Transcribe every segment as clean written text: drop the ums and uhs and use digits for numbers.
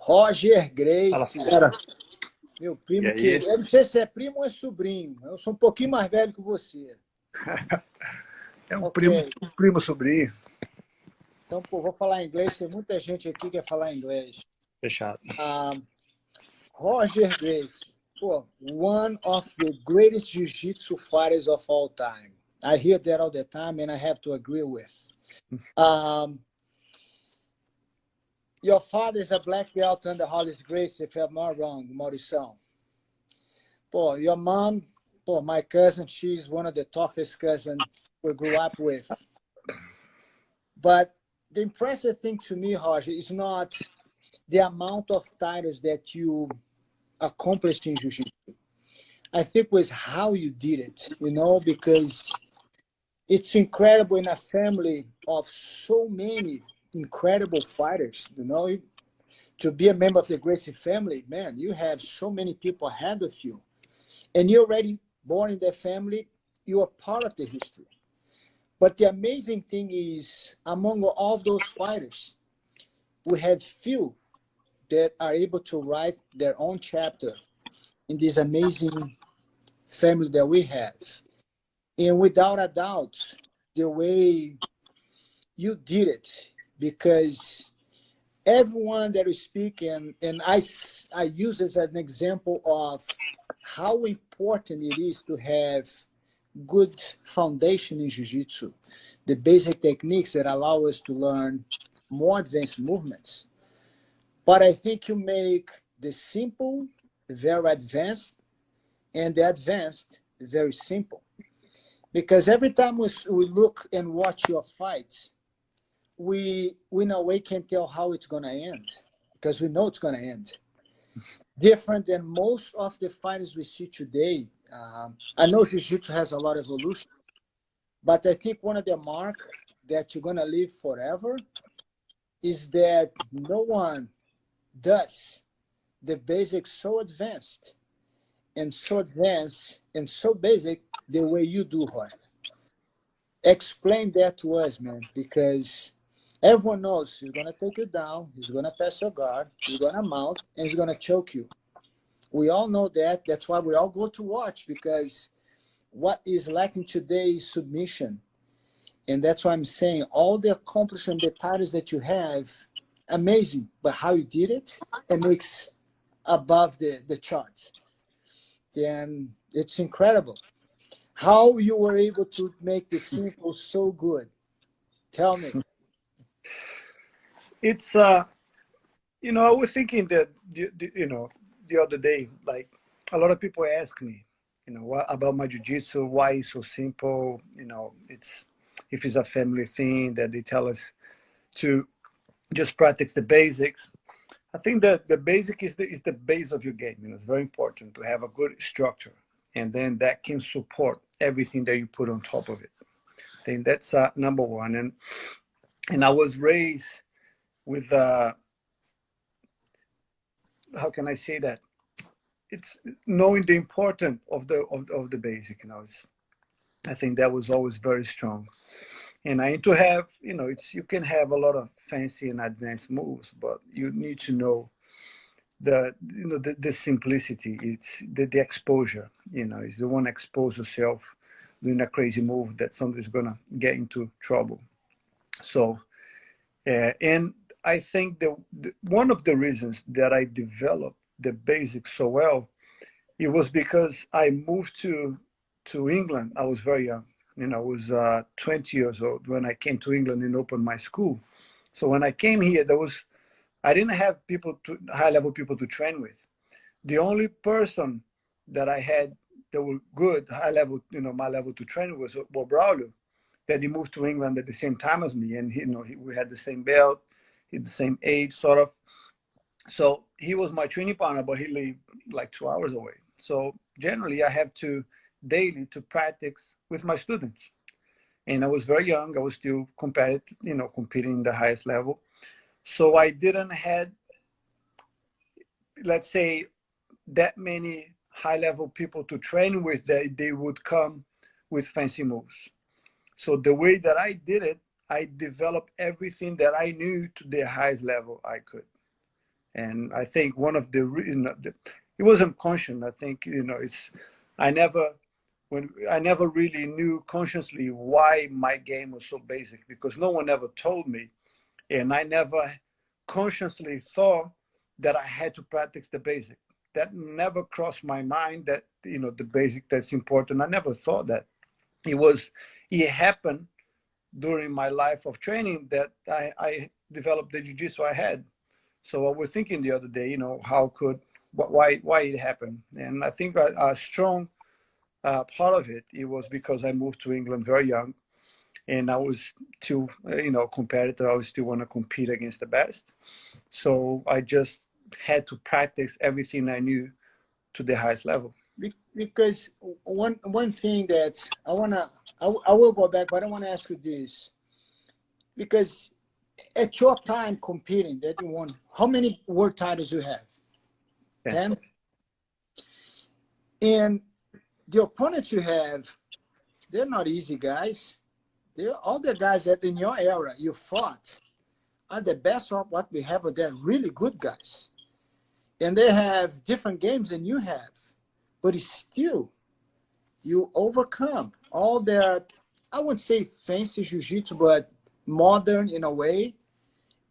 Roger Fala, Gracie, fera. meu E primo aí? querido. Eu não sei se é primo ou é sobrinho. Eu sou um pouquinho mais velho que você. É Ok. um primo sobrinho. Então, pô, vou falar inglês. Tem muita gente aqui que quer falar inglês. Fechado. Roger Gracie, pô, one of the greatest jiu-jitsu fighters of all time. I hear that all the time, and I have to agree with. Your father is a black belt under Carlos Gracie, if I'm not wrong, Maurição. Pô, your mom, pô, my cousin, she's one of the toughest cousins we grew up with. But the impressive thing to me, Roger, is not the amount of titles that you accomplished in Jiu-Jitsu. I think was how you did it, you know, because it's incredible in a family of so many incredible fighters, you know. To be a member of the Gracie family, man, you have so many people ahead of you. And you're already born in that family, you are part of the history. But the amazing thing is, among all of those fighters, we have few that are able to write their own chapter in this amazing family that we have. And without a doubt, the way you did it, because everyone that is speaking, and I use this as an example of how important it is to have good foundation in Jiu-Jitsu, the basic techniques that allow us to learn more advanced movements. But I think you make the simple very advanced and the advanced very simple. Because every time we look and watch your fights, we in a way can tell how it's going to end, because we know it's going to end. Different than most of the fighters we see today. I know Jiu-Jitsu has a lot of evolution, but I think one of the mark that you're going to live forever is that no one does the basics so advanced and so basic the way you do, Roy. Explain that to us, man, because everyone knows he's going to take you down, he's going to pass your guard, he's going to mount, and he's going to choke you. We all know that. That's why we all go to watch, because what is lacking today is submission. And that's why I'm saying all the accomplishment, the titles that you have, amazing. But how you did it, it makes above the charts. Then it's incredible. How you were able to make the simple so good. Tell me. It's you know, I was thinking that the other day, like a lot of people ask me, what about my jiu-jitsu? Why it's so simple? It's if it's a family thing that they tell us to just practice the basics. I think that the basic is the base of your game. It's very important to have a good structure, and then that can support everything that you put on top of it. I think that's number one. And I was raised with how can I say that? It's knowing the importance of the basic. I think that was always very strong. And I need to have, you can have a lot of fancy and advanced moves, but you need to know the simplicity. It's the exposure. Is you want to expose yourself doing a crazy move that somebody's gonna get into trouble. So, and I think one of the reasons that I developed the basics so well, it was because I moved to England. I was very young. I was 20 years old when I came to England and opened my school. So when I came here, I didn't have high level people to train with. The only person that I had that were good high level, my level to train was Braulio, that he moved to England at the same time as me, and we had the same belt, the same age, sort of. So he was my training partner, but he lived like 2 hours away. So generally, I have to daily to practice with my students. And I was very young. I was still competing the highest level. So I didn't have, let's say, that many high-level people to train with that they would come with fancy moves. So the way that I did it, I developed everything that I knew to the highest level I could. And I think one of it wasn't conscious. I think, I never, I never really knew consciously why my game was so basic, because no one ever told me. And I never consciously thought that I had to practice the basic. That never crossed my mind, that, the basic, that's important. I never thought that. It happened during my life of training that I developed the jiu-jitsu I had. So I was thinking the other day, why it happened. And I think a strong part of it was because I moved to England very young, and I was still, competitor. I was still want to compete against the best. So I just had to practice everything I knew to the highest level. Because one thing that I will go back, but I want to ask you this, because at your time competing that you won, how many world titles you have? 10? And the opponents you have, they're not easy guys. They're all the guys that in your era you fought are the best of what we have. They're really good guys. And they have different games than you have. But still, you overcome all their, I wouldn't say fancy jiu-jitsu, but modern in a way,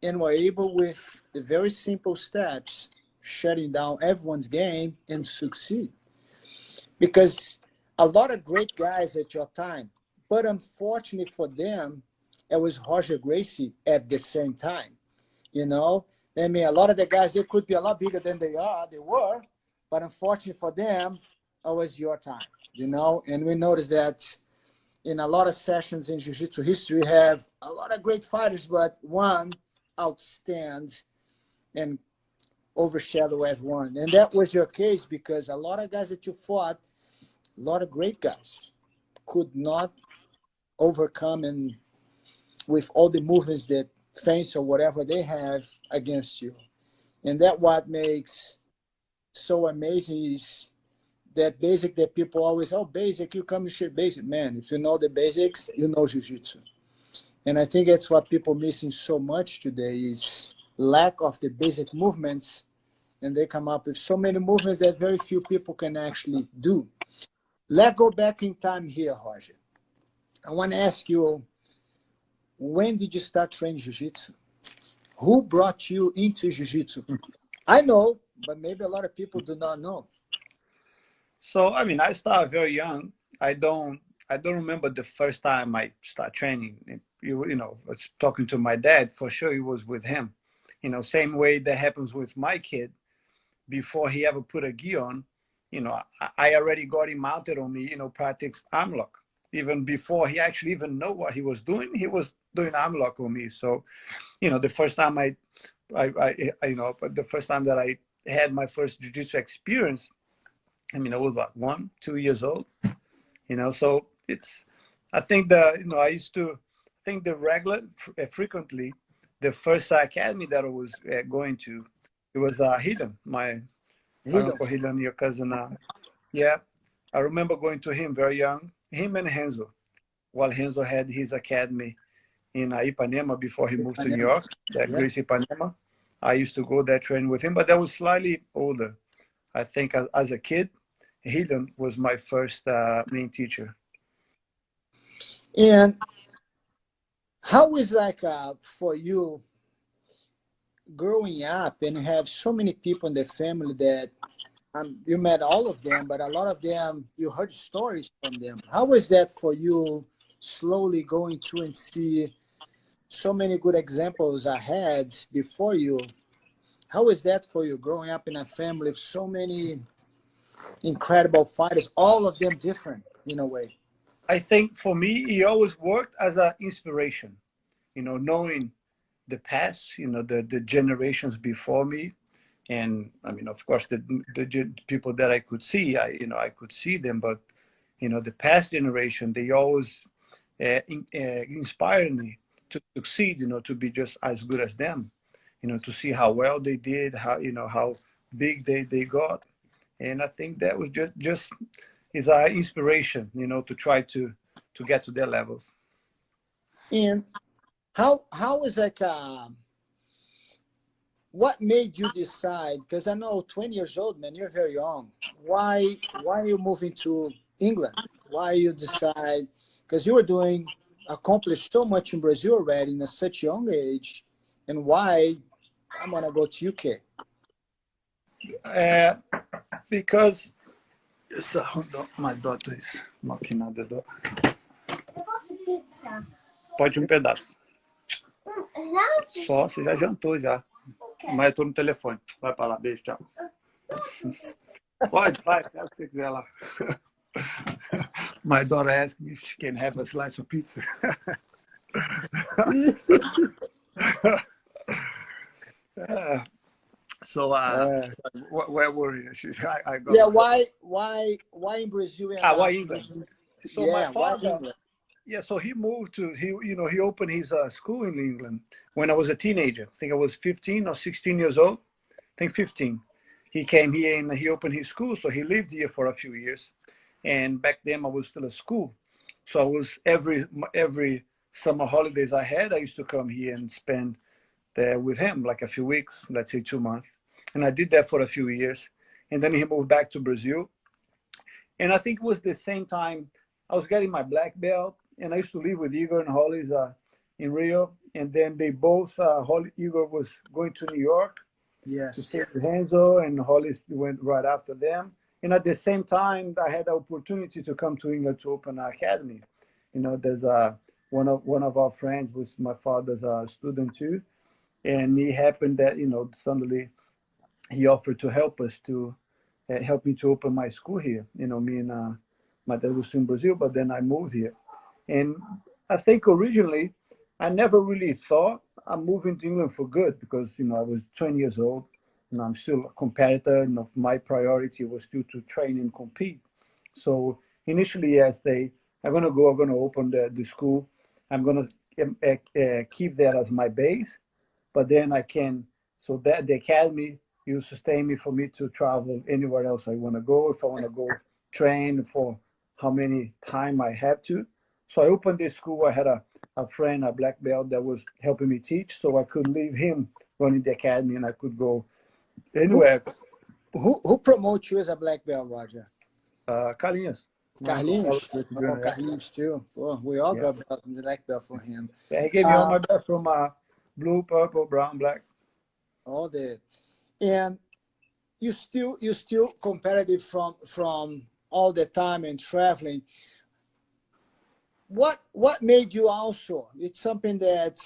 and were able with the very simple steps, shutting down everyone's game and succeed. Because a lot of great guys at your time, but unfortunately for them, it was Roger Gracie at the same time. I mean, a lot of the guys, they could be a lot bigger than they were, but unfortunately for them, it was your time, and we noticed that in a lot of sessions in Jiu-Jitsu history, we have a lot of great fighters, but one outstands and overshadow everyone. And that was your case, because a lot of guys that you fought, a lot of great guys, could not overcome and with all the movements that fence or whatever they have against you. And that what makes so amazing is that basic that people always, basic, you come to shit basic. Man, if you know the basics, you know jiu-jitsu. And I think that's what people missing so much today is lack of the basic movements, and they come up with so many movements that very few people can actually do. Let's go back in time here, Roger. I want to ask you, when did you start training jiu-jitsu? Who brought you into jiu-jitsu? I know, but maybe a lot of people do not know. So, I mean, I started very young. I don't remember the first time I started training. I was talking to my dad, for sure it was with him. Same way that happens with my kid. Before he ever put a gi on, I already got him mounted on me, practice arm lock. Even before he actually even know what he was doing arm lock on me. So, the first time the first time that I had my first jiu-jitsu experience, I was about 1-2 years old, so I think I used to think frequently, the first academy that I was going to, it was Hilton, my uncle Hilton, your cousin. Yeah, I remember going to him very young, him and Renzo, while Renzo had his academy in Ipanema before he moved to New York, Gracie Ipanema. I used to go there training with him, but that was slightly older. I think as a kid, Hilton was my first main teacher. And how is for you growing up and have so many people in the family that you met all of them, but a lot of them, you heard stories from them. How was that for you, slowly going through and see so many good examples I had before you? How was that for you, growing up in a family of so many incredible fighters, all of them different in a way? I think for me, he always worked as an inspiration, knowing the past, the generations before me. And I mean, of course, the people that I could see, I could see them, but, the past generation, they always inspired me to succeed, to be just as good as them, to see how well they did, how big they got. And I think that was just is our inspiration, to try to get to their levels. And how is what made you decide? Because I know 20 years old, man, you're very young. Why are you moving to England? Why you decide? Because you were doing accomplished so much in Brazil already in a such young age, and why I'm gonna go to UK? Because so, hold on, my daughter is knocking at the door. Pode pedaço. Só, você já jantou já. Mas eu tô no telefone. Vai pra lá, beijo, tchau. Pode, vai, faz o que você quiser lá. My daughter asked me if she can have a slice of pizza. So, where were you? I got Yeah, why in Brazil? And why England? So yeah, my father, why England? yeah, so he moved to, he opened his school in England when I was a teenager. I think I was 15 or 16 years old. I think 15. He came here and he opened his school, so he lived here for a few years. And back then I was still at school. So I was every summer holidays I had, I used to come here and spend there with him, like a few weeks, let's say 2 months. And I did that for a few years. And then he moved back to Brazil. And I think it was the same time I was getting my black belt, and I used to live with Igor and Hollis in Rio. And then they both, Igor was going to New York to Yes. stay with Renzo, and Hollis went right after them. And at the same time, I had the opportunity to come to England to open an academy. You know, there's one of our friends was my father's student too, and it happened that suddenly he offered to help us to help me to open my school here. Me and my dad was in Brazil, but then I moved here. And I think originally I never really thought I'm moving to England for good because, I was 20 years old and I'm still a competitor. My priority was still to train and compete. So initially, yes, I'm going to open the school. I'm going to keep that as my base, but then so that the academy will sustain me for me to travel anywhere else I want to go. If I want to go train for how many time I have to. So I opened this school. I had a friend, a black belt, that was helping me teach, so I could leave him running the academy and I could go anywhere. Who promotes you as a black belt, Roger? Carlinhos. Carlinhos? Carlinhos too. Oh, we all got black belt for him. Yeah, he gave me all my belts from blue, purple, brown, black. All the, and you still competitive from all the time and traveling. What made you also? It's something that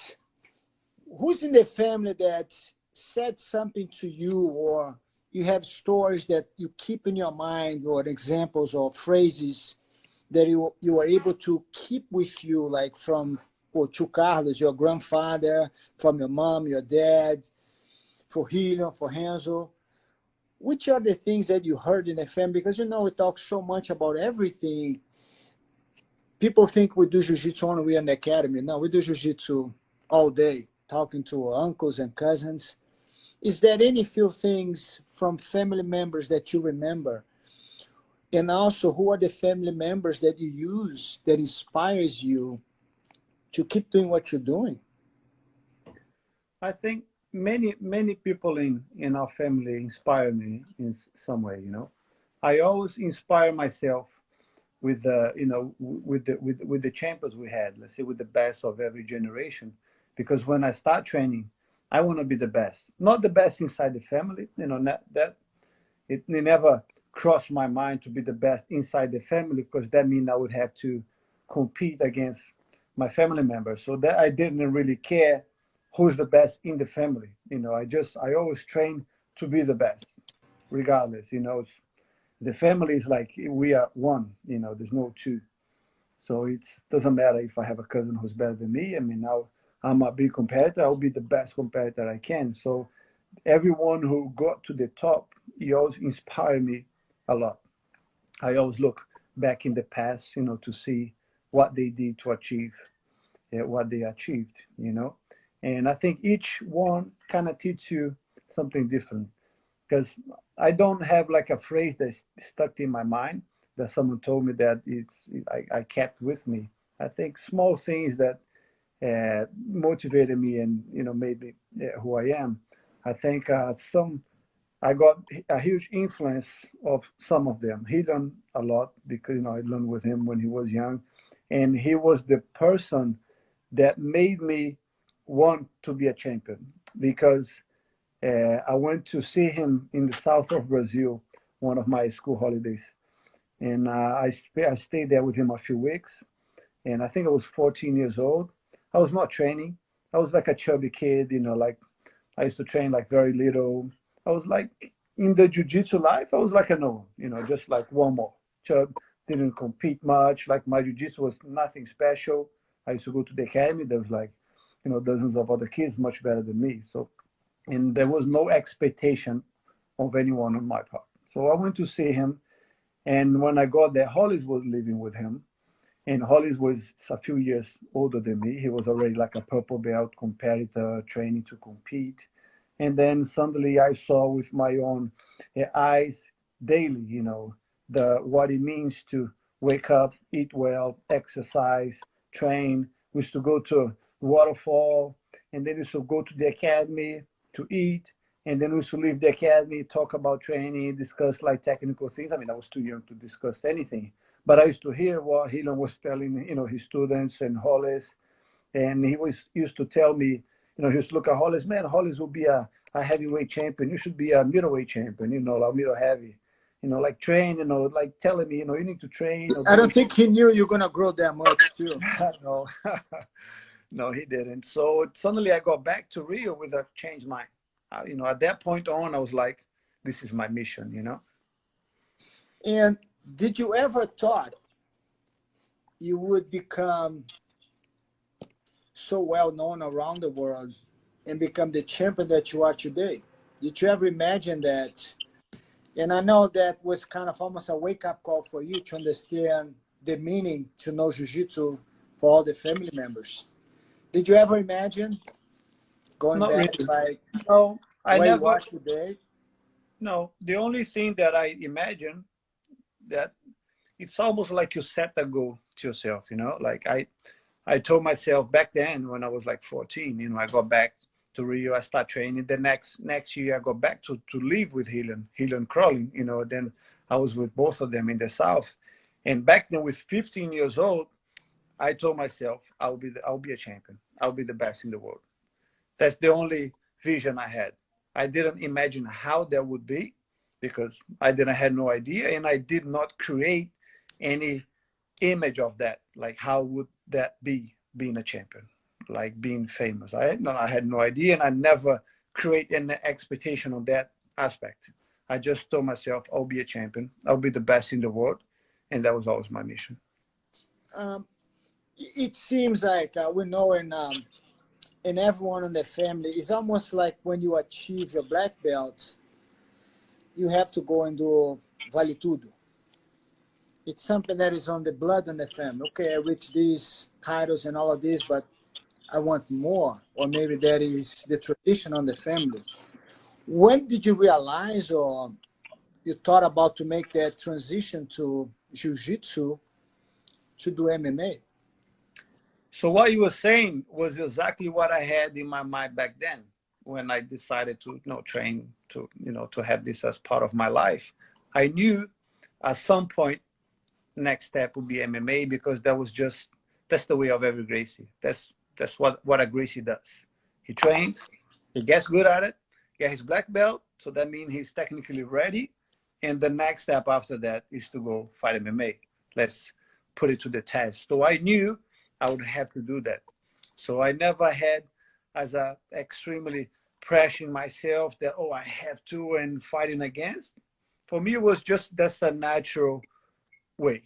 who's in the family that said something to you, or you have stories that you keep in your mind, or examples or phrases that you were able to keep with you, like from to Carlos, your grandfather, from your mom, your dad, for Helium, for Renzo. Which are the things that you heard in the family? Because we talk so much about everything. People think we do jiu-jitsu only we in the academy. No, we do jiu-jitsu all day, talking to uncles and cousins. Is there any few things from family members that you remember? And also, who are the family members that you use that inspires you to keep doing what you're doing? I think many people in our family inspire me in some way. I always inspire myself with with the champions we had, let's say with the best of every generation, because when I start training, I want to be the best, not the best inside the family, that it never crossed my mind to be the best inside the family, because that means I would have to compete against my family members. So that I didn't really care who's the best in the family. I always train to be the best regardless. The family is like we are one. There's no two. So it doesn't matter if I have a cousin who's better than me. I mean, now I'm a big competitor. I'll be the best competitor I can. So everyone who got to the top, he always inspired me a lot. I always look back in the past, to see what they did to achieve what they achieved. And I think each one kind of teach you something different, because I don't have like a phrase that's stuck in my mind that someone told me that I kept with me. I think small things that motivated me and made me who I am. I think I got a huge influence of some of them. He learned a lot because I learned with him when he was young, and he was the person that made me want to be a champion because I went to see him in the south of Brazil, one of my school holidays, and I stayed there with him a few weeks, and I think I was 14 years old. I was not training. I was like a chubby kid, like I used to train like very little. I was like in the jiu-jitsu life, I was like a no one, just like one more. Chub, didn't compete much. Like my jiu-jitsu was nothing special. I used to go to the academy. There was like, dozens of other kids much better than me. So, and there was no expectation of anyone on my part. So I went to see him. And when I got there, Hollis was living with him. And Hollis was a few years older than me. He was already like a purple belt competitor, training to compete. And then suddenly I saw with my own eyes daily, what it means to wake up, eat well, exercise, train. We used to go to waterfall, and then we used to go to the academy to eat, and then we used to leave the academy, talk about training, discuss like technical things. I mean, I was too young to discuss anything, but I used to hear what Helen was telling, his students and Hollis, and he was used to tell me, he used to look at Hollis, man, Hollis will be a heavyweight champion. You should be a middleweight champion, like middle heavy, like train, like telling me, you need to train. I don't think he knew you're going to grow that much too. No, no, he didn't. So suddenly I got back to Rio with a changed mind. At that point on, I was like, this is my mission, And did you ever thought you would become so well known around the world and become the champion that you are today? Did you ever imagine that? And I know that was kind of almost a wake-up call for you to understand the meaning to know jiu-jitsu for all the family members. Did you ever imagine going Not back really. like No, I where never. you are today? No, the only thing that I imagine that it's almost like you set a goal to yourself, like I told myself back then when I was like 14, I got back to Rio, I started training. The next year I got back to live with Helen crawling, then I was with both of them in the South. And back then with 15 years old, I told myself I'll be a champion. I'll be the best in the world. That's the only vision I had. I didn't imagine how that would be because I didn't have no idea, and I did not create any image of that. Like how would that be being a champion, like being famous? I had no idea, and I never create an expectation on that aspect. I just told myself I'll be a champion. I'll be the best in the world, and that was always my mission. It seems like we know in everyone in the family, it's almost like when you achieve your black belt, you have to go and do vale tudo. It's something that is on the blood in the family. Okay, I reached these titles and all of this, but I want more. Or maybe that is the tradition on the family. When did you realize or you thought about to make that transition to jiu-jitsu to do MMA? So what you were saying was exactly what I had in my mind back then when I decided to train to have this as part of my life. I knew at some point next step would be MMA because that's the way of every Gracie. That's what a Gracie does. He trains, he gets good at it, get his black belt, so that means he's technically ready. And the next step after that is to go fight MMA. Let's put it to the test. So I knew I would have to do that. So I never had as a extremely pressuring myself that, I have to and fighting against. For me, it was just that's a natural way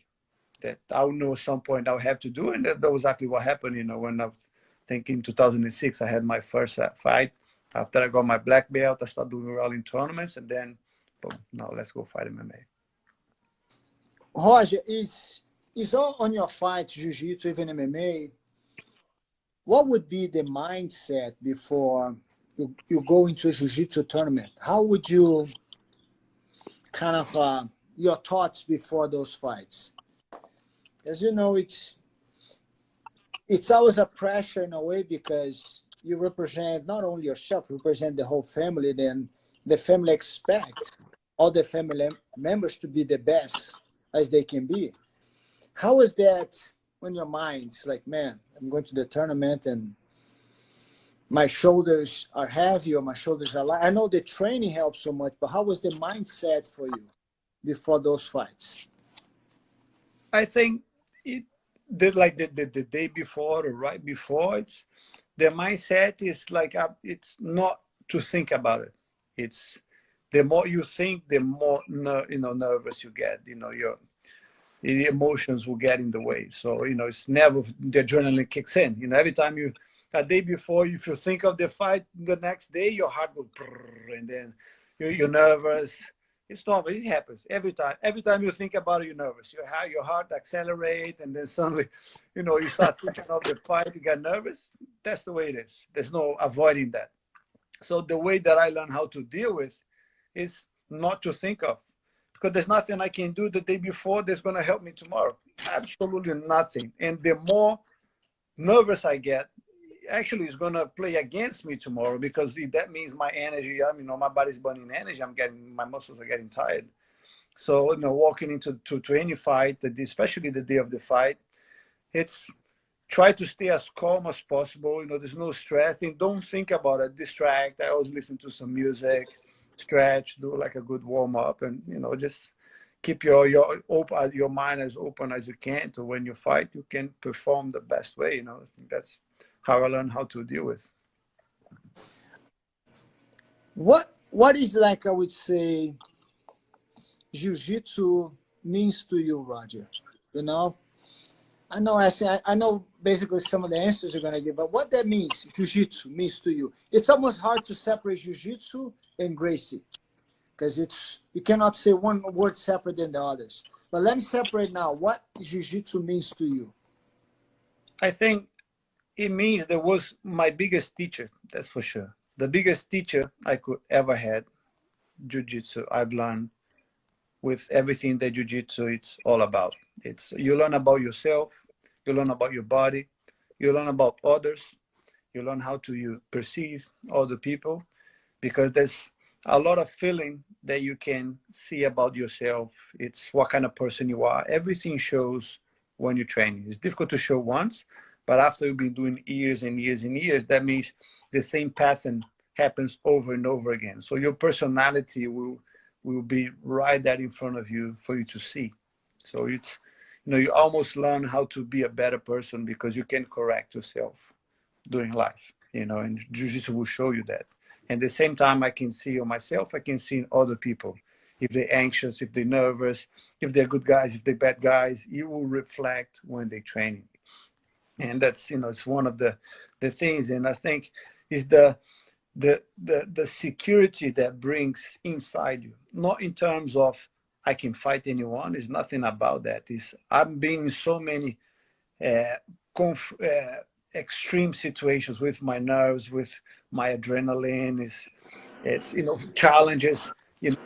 that I'll know at some point I'll have to do. And that was exactly what happened, when I was thinking in 2006, I had my first fight. After I got my black belt, I started doing well in tournaments, and then, boom, now let's go fight MMA. Roger, is all on your fight, jiu-jitsu, even MMA, what would be the mindset before you go into a jiu-jitsu tournament? How would you kind of, your thoughts before those fights? As you know, it's always a pressure in a way because you represent not only yourself, you represent the whole family. Then the family expects all the family members to be the best as they can be. How is that on your minds? Like, man, I'm going to the tournament and my shoulders are heavy or my shoulders are light. I know the training helps so much, but how was the mindset for you before those fights? I think it did like the day before or right before. It's the mindset is like it's not to think about it. It's the more you think, the more nervous you get. Your the emotions will get in the way. So it's never the adrenaline kicks in. Every time a day before, if you think of the fight, the next day your heart will brrr, and then you're nervous. It's normal. It happens every time. Every time you think about it, you're nervous. Your heart accelerates, and then suddenly, you start thinking of the fight. You get nervous. That's the way it is. There's no avoiding that. So the way that I learn how to deal with is not to think of, because there's nothing I can do the day before that's going to help me tomorrow. Absolutely nothing. And the more nervous I get, actually it's going to play against me tomorrow, because that means my energy, my body's burning energy. My muscles are getting tired. So, walking into any fight, especially the day of the fight, it's try to stay as calm as possible. There's no stress, and don't think about it, distract. I always listen to some music, stretch, do like a good warm up, and, just keep your mind as open as you can, to when you fight, you can perform the best way. I think that's how I learned how to deal with. What is, like, I would say, Jiu-Jitsu means to you, Roger? I know basically some of the answers you're going to give, but what that means, Jiu-Jitsu means to you. It's almost hard to separate Jiu-Jitsu and Gracie, because you cannot say one word separate than the others. But let me separate now. What Jiu-Jitsu means to you? I think it means that was my biggest teacher, that's for sure. The biggest teacher I could ever had, Jiu-Jitsu. I've learned with everything that Jiu-Jitsu it's all about. You learn about yourself, you learn about your body, you learn about others, you learn how to you perceive other people, because there's a lot of feeling that you can see about yourself. It's what kind of person you are. Everything shows when you're training. It's difficult to show once, but after you've been doing years and years and years, that means the same pattern happens over and over again. So your personality will be right there in front of you for you to see. So it's, you almost learn how to be a better person, because you can correct yourself during life, and Jiu-Jitsu will show you that. And at the same time, I can see on myself, I can see in other people. If they're anxious, if they're nervous, if they're good guys, if they're bad guys, you will reflect when they're training. And that's, it's one of the things. And I think is the security that brings inside you, not in terms of I can fight anyone. It's nothing about that. I've been in so many extreme situations with my nerves, with my adrenaline. It's challenges.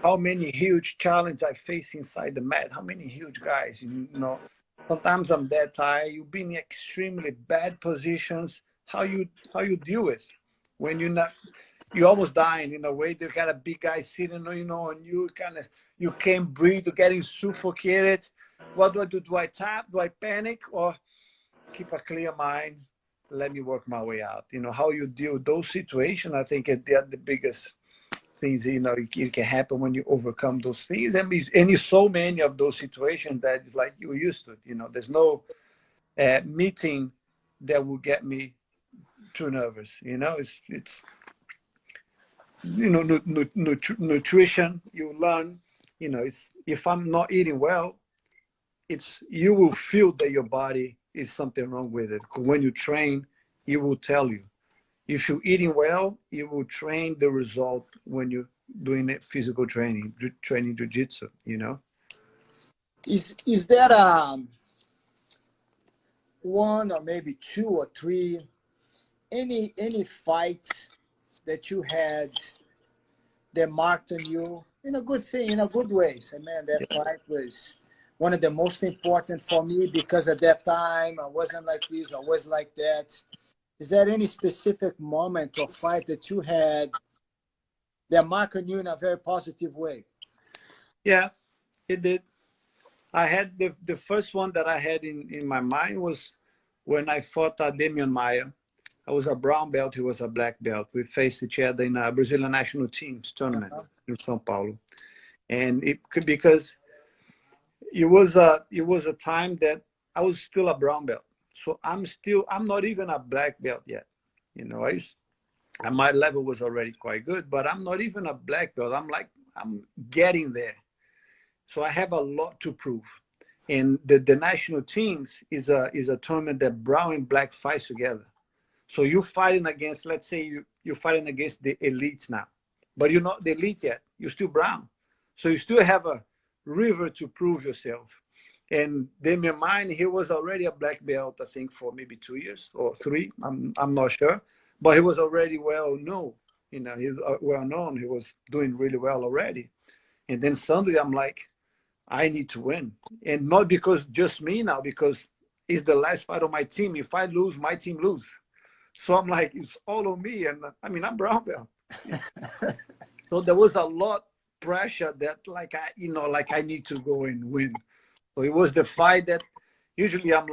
How many huge challenges I face inside the mat. How many huge guys. Sometimes I'm that tired. You've been in extremely bad positions. How you deal with when you're almost dying in a way. They got a big guy sitting on you, you can't breathe, you're getting suffocated. What do I do? Do I tap? Do I panic? Or keep a clear mind? Let me work my way out. How you deal with those situations, I think they are the biggest things, it can happen when you overcome those things. And it's so many of those situations that it's like you're used to it. There's no meeting that will get me too nervous. It's nutrition, you learn, if I'm not eating well, you will feel that your body is something wrong with it. When you train, it will tell you. If you're eating well, you will train the result when you're doing it, physical training Jiu-Jitsu, Is there one or maybe two or three, any fight that you had that marked on you in a good way? So, man, that fight was one of the most important for me, because at that time I wasn't like this, I was like that. Is there any specific moment or fight that you had that marked you in a very positive way? Yeah, it did. I had the first one that I had in my mind was when I fought Demian Maia. I was a brown belt, he was a black belt. We faced each other in a Brazilian national teams tournament in São Paulo. And because it was a time that I was still a brown belt. So I'm not even a black belt yet. You know, my level was already quite good, but I'm not even a black belt. I'm getting there. So I have a lot to prove. And the national teams is a tournament that brown and black fights together. So you're fighting against, let's say you're fighting against the elites now, but you're not the elite yet. You're still brown. So you still have a river to prove yourself. And Demian Maia, he was already a black belt, I think, for maybe 2 years or 3. I'm not sure, but he was already well known. You know, he's well known. He was doing really well already. And then suddenly I'm like, I need to win. And not because just me now, because it's the last fight of my team. If I lose, my team lose. So I'm like, it's all on me. And I mean, I'm brown belt. So there was a lot pressure that I need to go and win. So it was the fight that usually I'm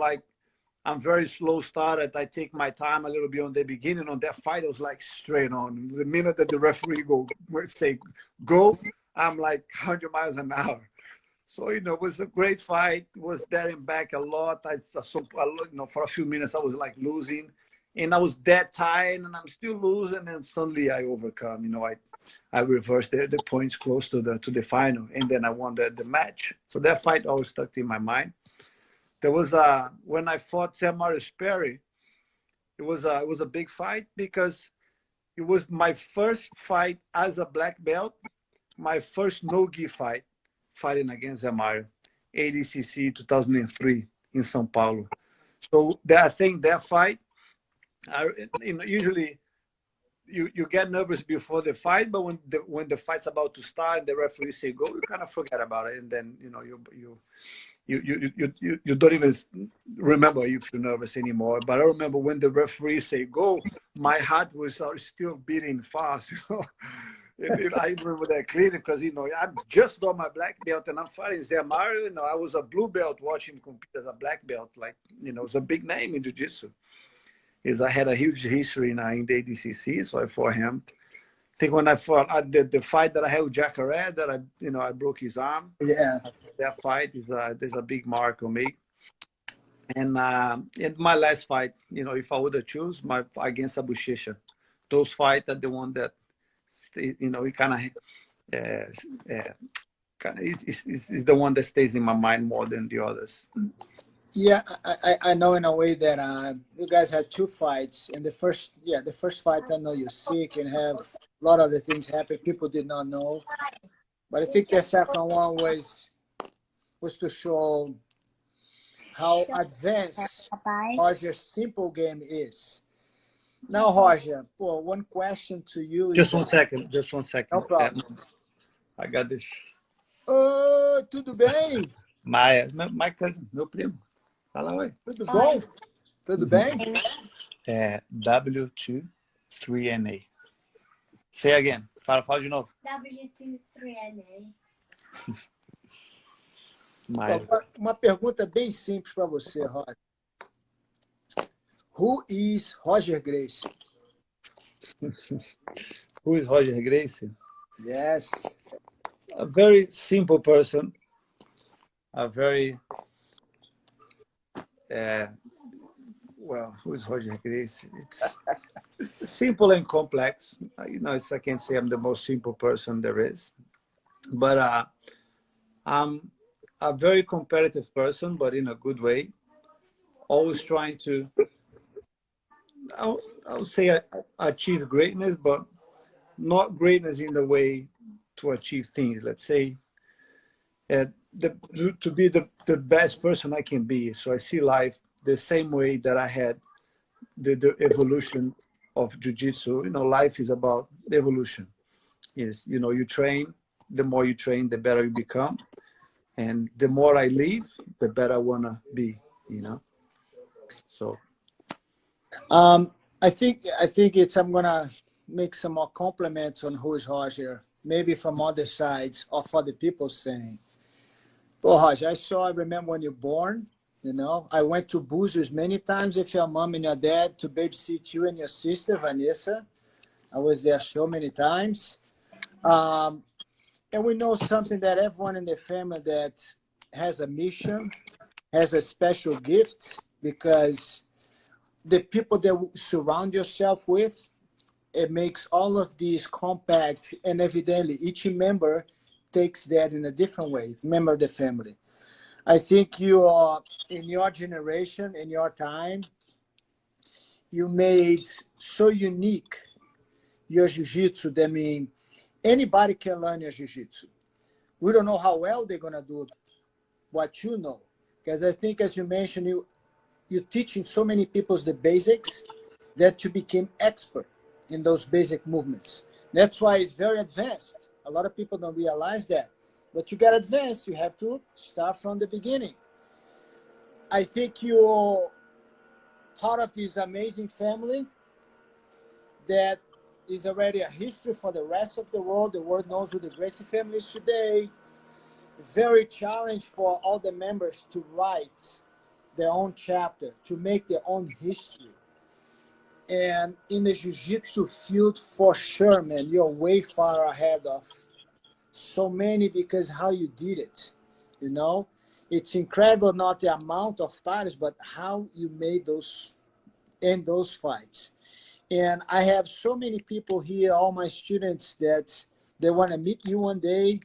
very slow started. I take my time a little bit on the beginning. On that fight, I was like straight on. The minute that the referee say go, I'm like 100 miles an hour. So, you know, it was a great fight. It was there and back a lot. For a few minutes, I was like losing. And I was that tired and I'm still losing. And suddenly I overcome. You know, I reversed the points close to the final. And then I won the match. So that fight always stuck in my mind. There was when I fought Mario Perry, it was a big fight because it was my first fight as a black belt, my first no-gi fight, fighting against Mario, ADCC 2003 in São Paulo. So I think that fight, usually you get nervous before the fight, but when the fight's about to start and the referee say go, you kind of forget about it, and then you know you don't even remember if you're nervous anymore. But I remember when the referee say go, my heart was still beating fast. You know? And I remember that clearly because I just got my black belt and I'm fighting Zé Mario. You know, I was a blue belt watching him compete as a black belt. Like, you know, it's a big name in jiu-jitsu. I had a huge history in the ADCC, so I fought him. I think when I fought the fight that I had with Jacques that I broke his arm. Yeah, that fight there's a big mark on me. And in my last fight, you know, if I would have choose my fight against Abushisha, those fights are the one that, you know, it kind of is the one that stays in my mind more than the others. yeah, I know in a way that you guys had 2 fights, and the first fight I know you're sick and have a lot of the things happen people did not know, but I think the second one was to show how advanced Roger's simple game is. Now, Roger, one question to you. Just one second. No problem. I got this. Oh, tudo bem? Maia, my cousin, meu primo. Fala oi. Tudo bom? Tudo bem? W2 3NA. Say again. Fala de novo. W2 3NA. Uma pergunta bem simples para você, Roger. Who is Roger Gracie? Who is Roger Gracie? Yes. A very simple person. A very who is Roger Gracie? It's simple and complex. You know, I can't say I'm the most simple person there is, but I'm a very competitive person, but in a good way. Always trying to, I would say, achieve greatness, but not greatness in the way to achieve things. Let's say, to be the best person I can be. So I see life the same way that I had the evolution of jiu-jitsu. You know, life is about evolution. Yes, you know, you train. The more you train, the better you become. And the more I live, the better I want to be, you know? So. I think I'm gonna make some more compliments on who is Roger, maybe from other sides of other people saying. Well, Roger, I remember when you're born, I went to Boozers many times with your mom and your dad to babysit you and your sister, Vanessa. I was there so many times. And we know something that everyone in the family that has a mission, has a special gift, because the people that you surround yourself with, it makes all of these compact, and evidently each member takes that in a different way, member of the family. I think you are, in your generation, in your time, you made so unique your jiu-jitsu that, I mean, anybody can learn your jiu-jitsu. We don't know how well they're going to do what you know. Because I think, as you mentioned, you're teaching so many people the basics that you became expert in those basic movements. That's why it's very advanced. A lot of people don't realize that. But you get advanced, you have to start from the beginning. I think you're part of this amazing family that is already a history for the rest of the world. The world knows who the Gracie family is today. Very challenged for all the members to write their own chapter, to make their own history. And in the jiu-jitsu field, for sure, man, you're way far ahead of so many, because how you did it, It's incredible, not the amount of titles, but how you made those fights. And I have so many people here, all my students, that they want to meet you one day.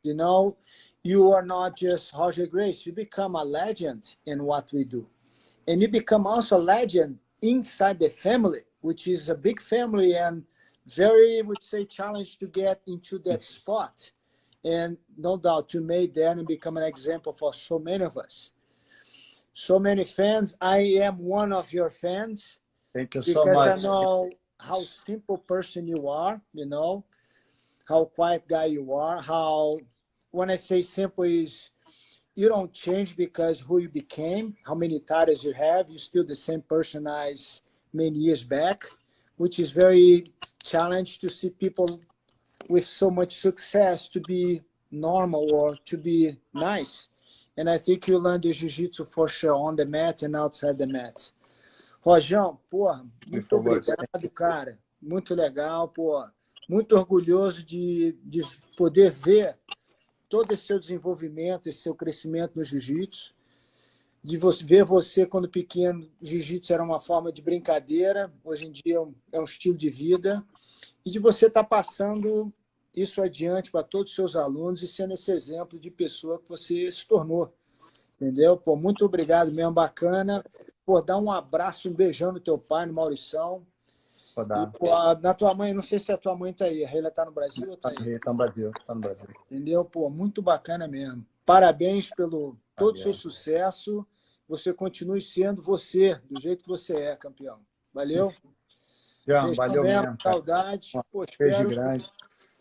You are not just Roger Gracie. You become a legend in what we do. And you become also a legend inside the family, which is a big family and very, I would say, challenged to get into that spot. And no doubt you made that and become an example for so many of us. So many fans. I am one of your fans. Thank you so much. Because I know how simple person you are, how quiet guy you are, how, when I say simple, is you don't change because who you became, how many titles you have, you're still the same person as many years back, which is very challenging to see people with so much success to be normal or to be nice. And I think you learned the jiu-jitsu for sure, on the mat and outside the mat. Rojão, porra, muito obrigado, cara. Muito legal, porra. Muito orgulhoso de poder ver todo esse seu desenvolvimento, esse seu crescimento no jiu-jitsu. De ver você, quando pequeno, jiu-jitsu era uma forma de brincadeira, hoje em dia é um estilo de vida. E de você estar passando isso adiante para todos os seus alunos e sendo esse exemplo de pessoa que você se tornou. Entendeu? Pô, muito obrigado mesmo, bacana. Pô, dá um abraço, um beijão no teu pai, no Maurição. E, pô, na tua mãe, não sei se a tua mãe tá aí. A Reila tá no Brasil ou tá aí? Tá no Brasil, tá no Brasil. Entendeu? Pô, muito bacana mesmo. Parabéns pelo todo o seu sucesso. Você continue sendo você, do jeito que você é, campeão. Valeu? João, valeu mesmo. Saudade. Pô, espero... grande.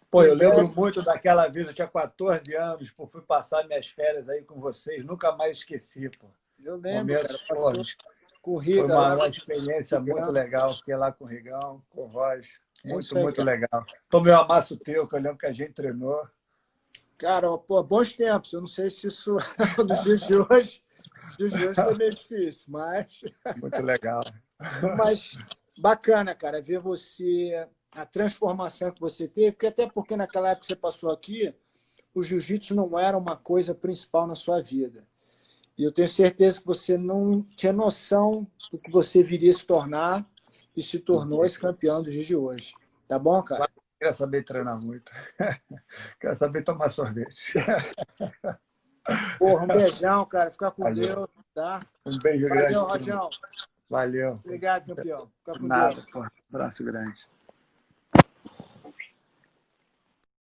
Pô, eu lembro muito daquela vez, eu tinha 14 anos, pô, fui passar minhas férias aí com vocês, nunca mais esqueci, pô. Eu lembro, cara. Com o Riga, foi uma experiência muito legal, fiquei lá com o Rigão, com o Roger, muito legal. Tomei o amasso teu, que eu lembro que a gente treinou. Cara, pô, bons tempos, eu não sei se isso nos dias de hoje, foi meio difícil, mas... Muito legal. Mas bacana, cara, ver você... a transformação que você teve, até porque naquela época que você passou aqui, o jiu-jitsu não era uma coisa principal na sua vida. E eu tenho certeza que você não tinha noção do que você viria se tornar e se tornou esse campeão do jiu-jitsu de hoje. Tá bom, cara? Quero saber treinar muito. Quero saber tomar sorvete. Porra, um beijão, cara. Fica com Deus, tá? Um beijo grande. Valeu, Rojão. Valeu. Obrigado, campeão. Fica com Nada, Deus. Pô. Abraço grande.